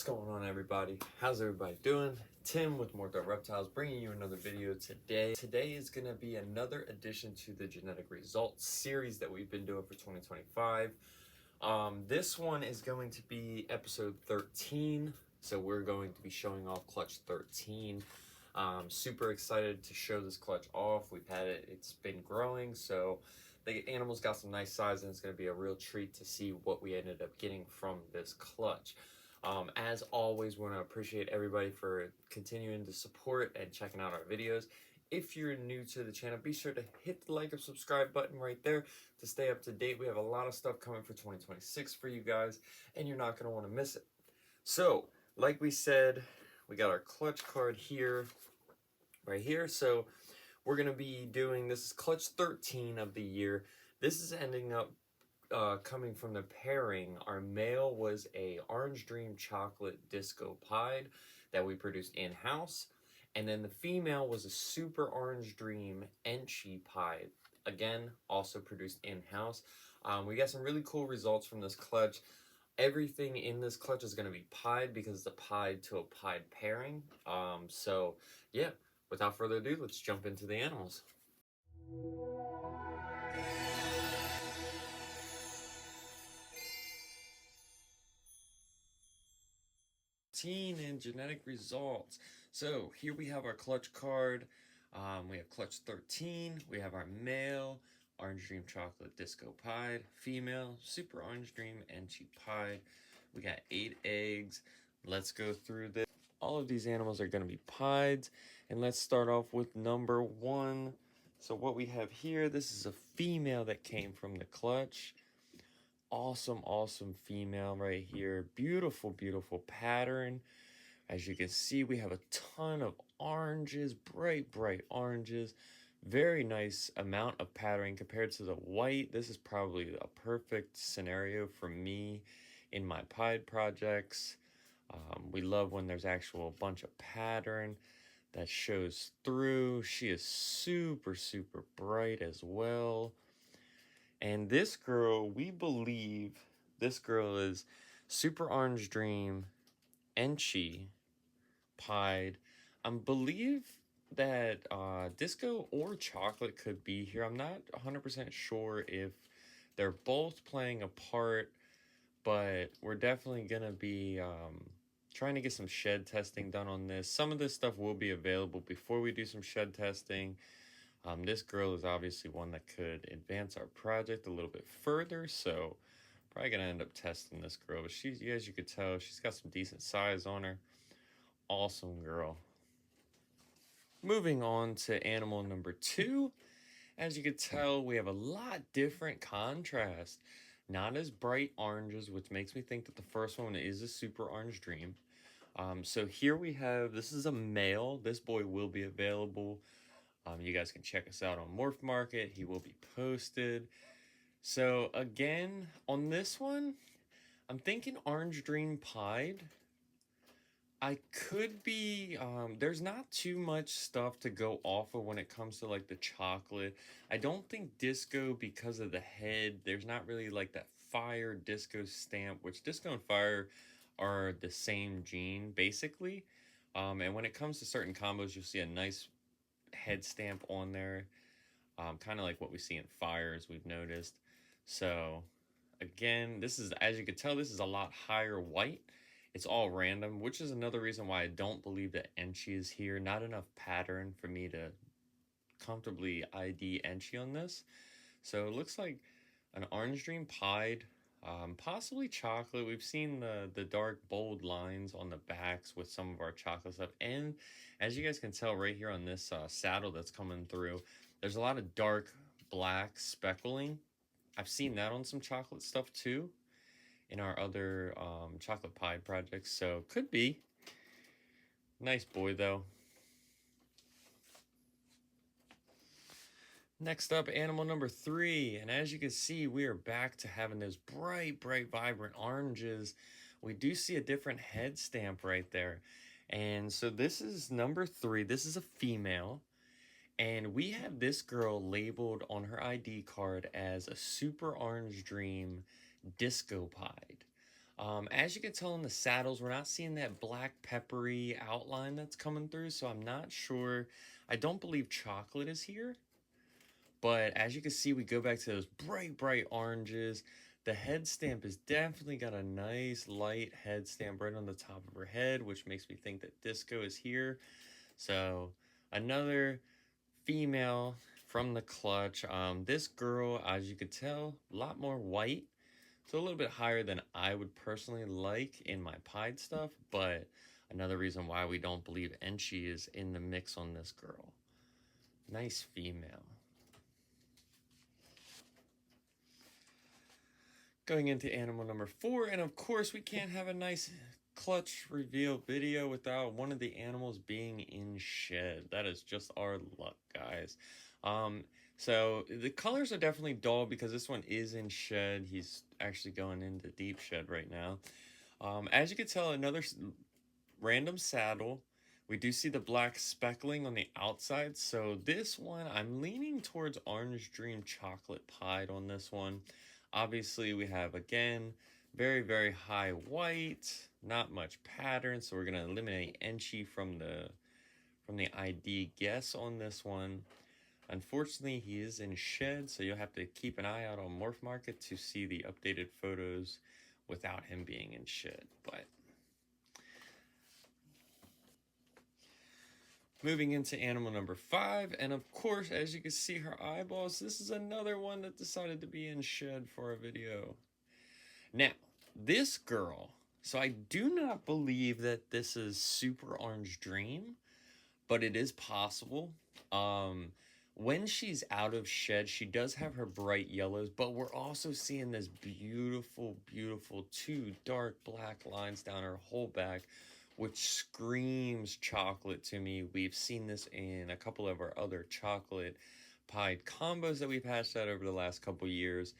going on, everybody? How's everybody doing? Tim with More Dark Reptiles bringing you another video today. Today is going to be another addition to the genetic results series that we've been doing for 2025. This one is going to be episode 13. So we're going to be showing off clutch 13. Super excited to show this clutch off. We've had it, it's been growing, so the animals got some nice size, and it's going to be a real treat to see what we ended up getting from this clutch. As always, want to appreciate everybody for continuing to support and checking out our videos. If you're new to the channel, be sure to hit the like or subscribe button right there to stay up to date. We have a lot of stuff coming for 2026 for you guys, and you're not going to want to miss it. So, like we said, we got our clutch card here, right here. So we're going to be doing, this is clutch 13 of the year. This is ending up coming from the pairing. Our male was a Orange Dream Chocolate Disco Pied that we produced in-house. And then the female was a Super Orange Dream Enchi Pied, again, also produced in-house. We got some really cool results from this clutch. Everything in this clutch is going to be pied because it's a pied to a pied pairing. So yeah, without further ado, let's jump into the animals. And genetic results. So here we have our clutch card. We have clutch 13. We have our male Orange Dream Chocolate Disco Pied, female Super Orange Dream Enchi Pied. We got 8 eggs. Let's go through this. All of these animals are going to be pieds, and let's start off with number 1. So what we have here, this is a female that came from the clutch. Awesome female right here. Beautiful pattern. As you can see, we have a ton of oranges, bright oranges. Very nice amount of patterning compared to the white. This is probably a perfect scenario for me in my pied projects. We love when there's actual bunch of pattern that shows through. She is super bright as well. And this girl, we believe this girl is Super Orange Dream Enchi Pied. I believe that Disco or Chocolate could be here. I'm not 100% sure if they're both playing a part, but we're definitely going to be trying to get some shed testing done on this. Some of this stuff will be available before we do some shed testing. This girl is obviously one that could advance our project a little bit further, so probably gonna end up testing this girl. But she's, as you could tell, she's got some decent size on her. Awesome girl. Moving on to animal number 2. As you could tell, we have a lot different contrast. Not as bright oranges, which makes me think that the first one is a Super Orange Dream. So here we have, this is a male. This boy will be available. You guys can check us out on Morph Market. He will be posted. So again, on this one, I'm thinking Orange Dream Pied. I could be, there's not too much stuff to go off of when it comes to like the chocolate. I don't think Disco, because of the head, there's not really like that Fire Disco stamp, which Disco and Fire are the same gene basically. And when it comes to certain combos, you'll see a nice head stamp on there, kind of like what we see in Fires, we've noticed. So again, this is, as you can tell, this is a lot higher white. It's all random, which is another reason why I don't believe that Enchi is here. Not enough pattern for me to comfortably ID Enchi on this. So it looks like an Orange Dream Pied, possibly chocolate. We've seen the dark bold lines on the backs with some of our chocolate stuff, and as you guys can tell right here on this saddle that's coming through, there's a lot of dark black speckling. I've seen that on some chocolate stuff too in our other chocolate pie projects, so could be. Nice boy though. Next up, animal number 3, and as you can see, we are back to having those bright vibrant oranges. We do see a different head stamp right there, and so this is number 3. This is a female, and we have this girl labeled on her ID card as a Super Orange Dream Disco Pied. As you can tell in the saddles, we're not seeing that black peppery outline that's coming through, so I'm not sure. I don't believe chocolate is here, but as you can see, we go back to those bright oranges. The head stamp has definitely got a nice light head stamp right on the top of her head, which makes me think that Disco is here. So another female from the clutch. This girl, as you could tell, a lot more white. So a little bit higher than I would personally like in my pied stuff, but another reason why we don't believe Enchi is in the mix on this girl. Nice female. Going into animal number 4, and of course we can't have a nice clutch reveal video without one of the animals being in shed. That is just our luck, guys. So the colors are definitely dull because this one is in shed. He's actually going into deep shed right now. As you can tell, another random saddle. We do see the black speckling on the outside. So this one, I'm leaning towards Orange Dream Chocolate Pied on this one. Obviously, we have, again, very high white, not much pattern. So we're going to eliminate Enchi from the ID guess on this one. Unfortunately, he is in shed, so you'll have to keep an eye out on Morph Market to see the updated photos without him being in shed. But moving into animal number 5, and of course, as you can see her eyeballs, this is another one that decided to be in shed for a video. Now, this girl, so I do not believe that this is Super Orange Dream, but it is possible. When she's out of shed, she does have her bright yellows, but we're also seeing this beautiful 2 dark black lines down her whole back, which screams chocolate to me. We've seen this in a couple of our other chocolate pied combos that we've hatched out over the last couple years.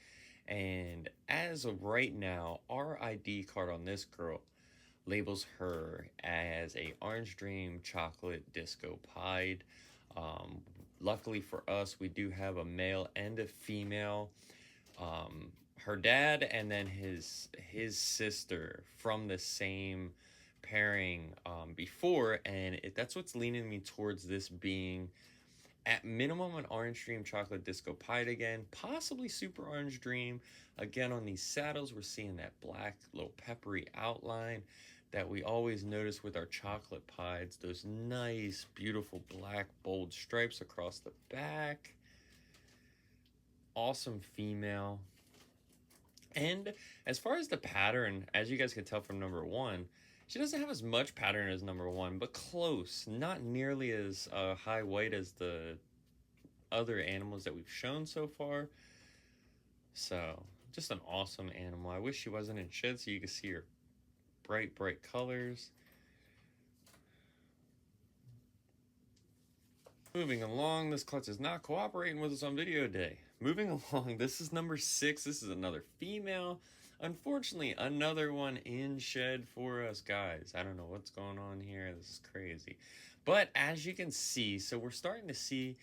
And as of right now, our ID card on this girl labels her as a Orange Dream Chocolate Disco Pied. Luckily for us, we do have a male and a female. Her dad and then his sister from the same pairing before, and that's what's leaning me towards this being at minimum an Orange Dream Chocolate Disco Pied again, possibly Super Orange Dream. Again, on these saddles, we're seeing that black, little peppery outline that we always notice with our chocolate pieds. Those nice, beautiful black, bold stripes across the back. Awesome female. And as far as the pattern, as you guys can tell from number 1, she doesn't have as much pattern as number 1, but close. Not nearly as high white as the other animals that we've shown so far. So, just an awesome animal. I wish she wasn't in shed so you could see her bright colors. Moving along, this clutch is not cooperating with us on video day. Moving along, this is number 6. This is another female. Unfortunately, another one in shed for us, guys. I don't know what's going on here. This is crazy. But as you can see, so we're starting to see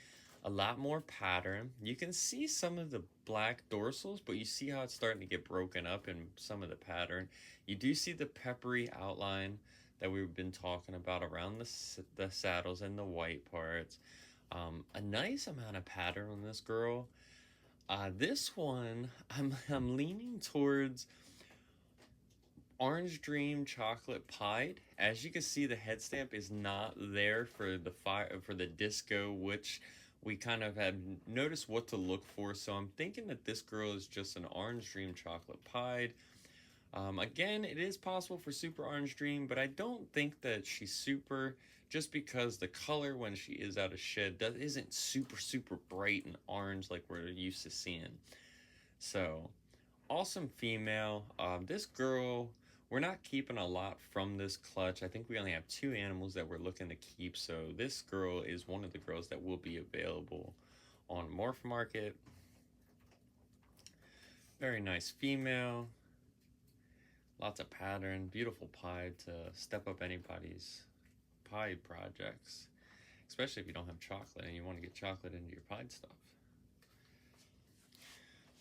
a lot more pattern. You can see some of the black dorsals, but you see how it's starting to get broken up in some of the pattern. You do see the peppery outline that we've been talking about around the saddles and the white parts. A nice amount of pattern on this girl. This one, I'm leaning towards Orange Dream Chocolate Pied. As you can see, the head stamp is not there for the disco, which we kind of had noticed what to look for. So I'm thinking that this girl is just an Orange Dream Chocolate Pied. Again, it is possible for Super Orange Dream, but I don't think that she's super, just because the color when she is out of shed isn't super bright and orange like we're used to seeing. So, awesome female. This girl, we're not keeping a lot from this clutch. I think we only have 2 animals that we're looking to keep, so this girl is one of the girls that will be available on Morph Market. Very nice female. Lots of pattern, beautiful pied to step up anybody's pied projects, especially if you don't have chocolate and you want to get chocolate into your pied stuff.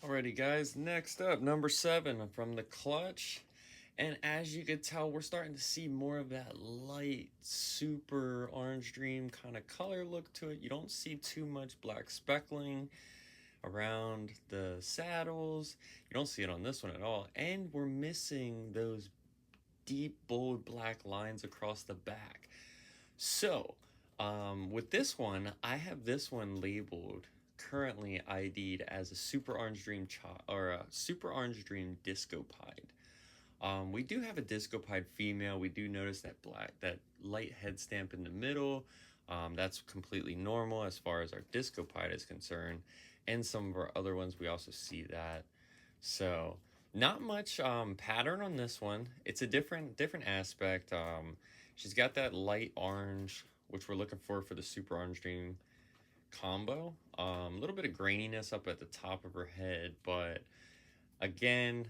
Alrighty guys, next up, number 7 from the clutch. And as you can tell, we're starting to see more of that light, super orange dream kind of color look to it. You don't see too much black speckling around the saddles. You don't see it on this one at all. And we're missing those deep, bold black lines across the back. So, with this one, I have this one labeled currently ID'd as a Super Orange Dream or a Super Orange Dream Disco Pied. We do have a Disco Pied female. We do notice that light head stamp in the middle. That's completely normal as far as our Disco Pied is concerned. And some of our other ones, we also see that. So, not much pattern on this one. It's a different aspect. She's got that light orange, which we're looking for the Super Orange Dream combo. A little bit of graininess up at the top of her head, but again,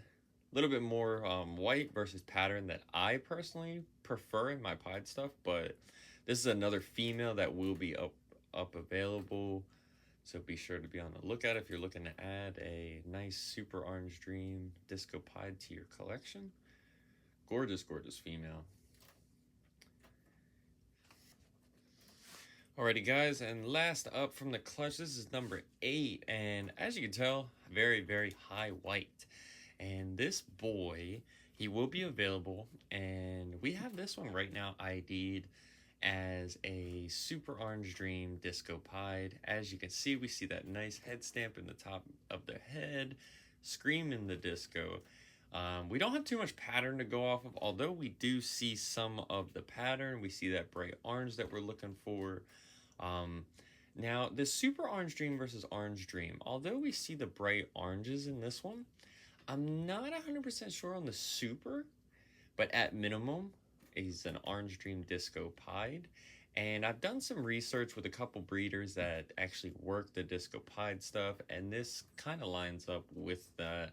a little bit more white versus pattern that I personally prefer in my pied stuff. But this is another female that will be up available. So be sure to be on the lookout if you're looking to add a nice Super Orange Dream Disco Pied to your collection. Gorgeous, gorgeous female. Alrighty guys, and last up from the clutch, this is number 8, and as you can tell, very, very high white. And this boy, he will be available, and we have this one right now ID'd as a Super Orange Dream Disco Pied. As you can see, we see that nice head stamp in the top of the head, screaming the disco. We don't have too much pattern to go off of, although we do see some of the pattern. We see that bright orange that we're looking for. Now, the Super Orange Dream versus Orange Dream, although we see the bright oranges in this one, I'm not 100% sure on the Super, but at minimum, he's an Orange Dream Disco Pied. And I've done some research with a couple breeders that actually work the Disco Pied stuff, and this kind of lines up with that.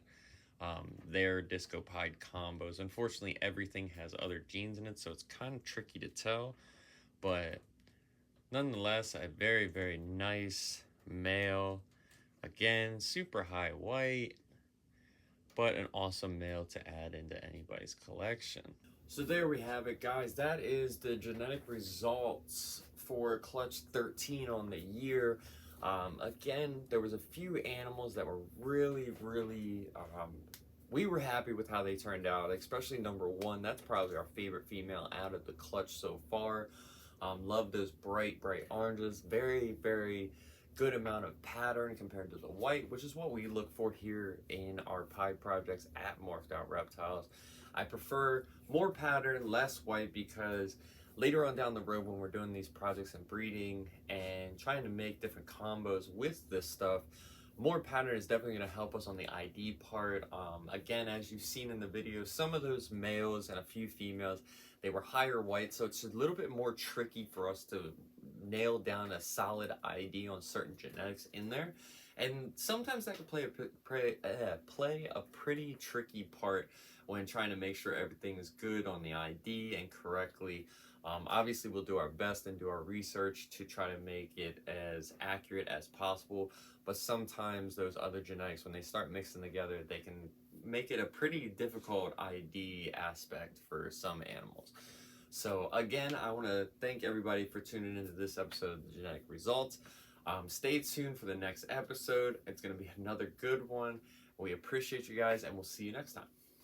Their Disco Pied combos. Unfortunately, everything has other genes in it, so it's kind of tricky to tell. But nonetheless, a very, very nice male. Again, super high white, but an awesome male to add into anybody's collection. So there we have it, guys. That is the genetic results for Clutch 13 on the year. Again, there was a few animals that were really, really, we were happy with how they turned out, especially number 1. That's probably our favorite female out of the clutch so far. Love those bright, bright oranges. Very, very good amount of pattern compared to the white, which is what we look for here in our pie projects at Morphed Out Reptiles. I prefer more pattern, less white, because later on down the road when we're doing these projects and breeding and trying to make different combos with this stuff, more pattern is definitely going to help us on the ID part. Again, as you've seen in the video, some of those males and a few females, they were higher white, so it's a little bit more tricky for us to nail down a solid ID on certain genetics in there. And sometimes that can play a pretty tricky part when trying to make sure everything is good on the ID and correctly. Obviously, we'll do our best and do our research to try to make it as accurate as possible. But sometimes those other genetics, when they start mixing together, they can make it a pretty difficult ID aspect for some animals. So again, I want to thank everybody for tuning into this episode of the Genetic Results. Stay tuned for the next episode. It's going to be another good one. We appreciate you guys, and we'll see you next time.